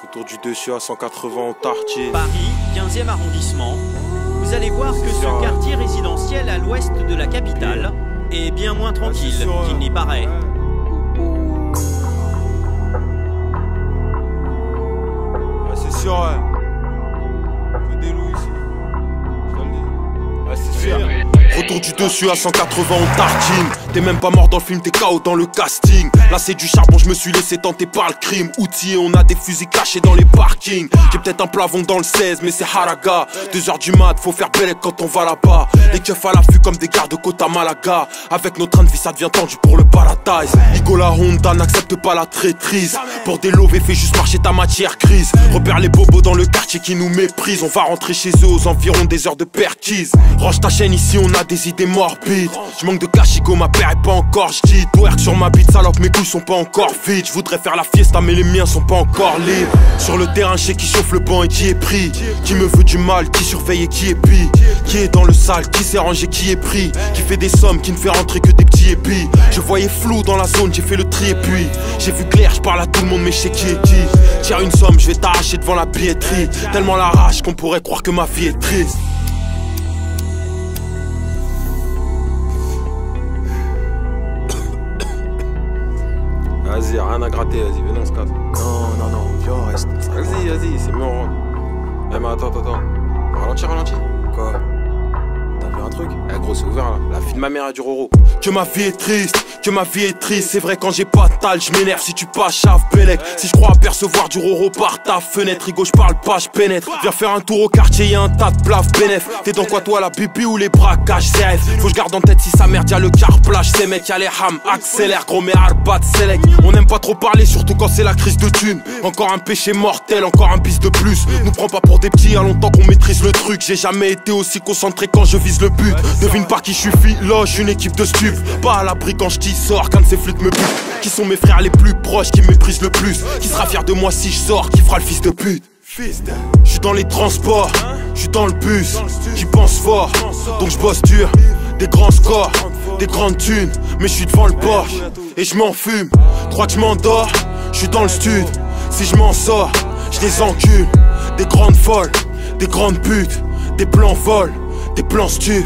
Autour du dessus à 180 en Tartier. Paris, 15e arrondissement. Vous allez voir que ce quartier résidentiel à l'ouest de la capitale est bien moins tranquille qu'il n'y paraît. C'est sûr, ouais. Un peu des loups ici. Je te le dis. Ouais, c'est sûr. Retour du dessus à 180 on tartine. T'es même pas mort dans le film, t'es KO dans le casting. Là c'est du charbon, je me suis laissé tenter par le crime. Outillé, on a des fusils cachés dans les parkings. J'ai peut-être un plafond dans le 16 mais c'est haraga. 2h du mat, faut faire belle quand on va là-bas. Les keufs à l'affût comme des gardes-côtes à Malaga. Avec nos trains de vie ça devient tendu pour le paradise. Nicolas Honda n'accepte pas la traîtrise. Pour des lovés fais juste marcher ta matière grise. Repère les bobos dans le quartier qui nous méprisent. On va rentrer chez eux aux environs des heures de perquise. Range ta chaîne ici on a des idées morbides. Je manque de cachico, ma paire est pas encore j'dis. Twerk sur ma bite salope, mes couilles sont pas encore vides. Je voudrais faire la fiesta mais les miens sont pas encore libres. Sur le terrain je sais qui chauffe le banc et qui est pris. Qui me veut du mal, qui surveille et qui épie. Qui est dans le sale, qui s'est rangé, qui est pris. Qui fait des sommes, qui ne fait rentrer que des petits épis. Je voyais flou dans la zone, j'ai fait le tri et puis j'ai vu clair, je parle à tout le monde mais je sais qui est qui. Tire une somme, je vais t'arracher devant la billetterie. Tellement la rage qu'on pourrait croire que ma vie est triste. Vas-y, rien à gratter, vas-y, venez on se casse. Non, viens, on reste. Vas-y, c'est mieux on rentre. Eh mais attends. Ralentis. Quoi? T'as vu un truc? Eh gros, c'est ouvert là. La fille de ma mère a du roro. Que ma vie est triste, c'est vrai quand j'ai pas de tal, je m'énerve si tu pas chave Bellec. Si je crois apercevoir du roro par ta fenêtre, Rigo, je parle pas, je pénètre. Viens faire un tour au quartier, y'a un tas de blaf bénef. T'es dans quoi toi, la bibi ou les braquages CF? Faut que je garde en tête si sa merde y'a le carplage, ces mecs y'a les hams, accélère gros mais arbat select. On aime pas trop parler, surtout quand c'est la crise de thune. Encore un péché mortel, encore un bis de plus. Nous prends pas pour des petits, y'a longtemps qu'on maîtrise le truc. J'ai jamais été aussi concentré quand je vise le but. Devine par qui je suis filoche, une équipe de stupes. Pas à l'abri quand je t'y sors, qu'un de ces flûtes me bute. Qui sont mes frères les plus proches, qui me méprisent le plus. Qui sera fier de moi si je sors, qui fera le fils de pute. J'suis dans les transports, j'suis dans le bus. J'y pense fort, donc je bosse dur. Des grands scores, des grandes thunes. Mais j'suis devant le Porsche, et je m'en fume. Crois que je m'endors, j'suis dans le stud. Si je m'en sors, je les encule. Des grandes folles, des grandes putes. Des plans vols, des plans stupes.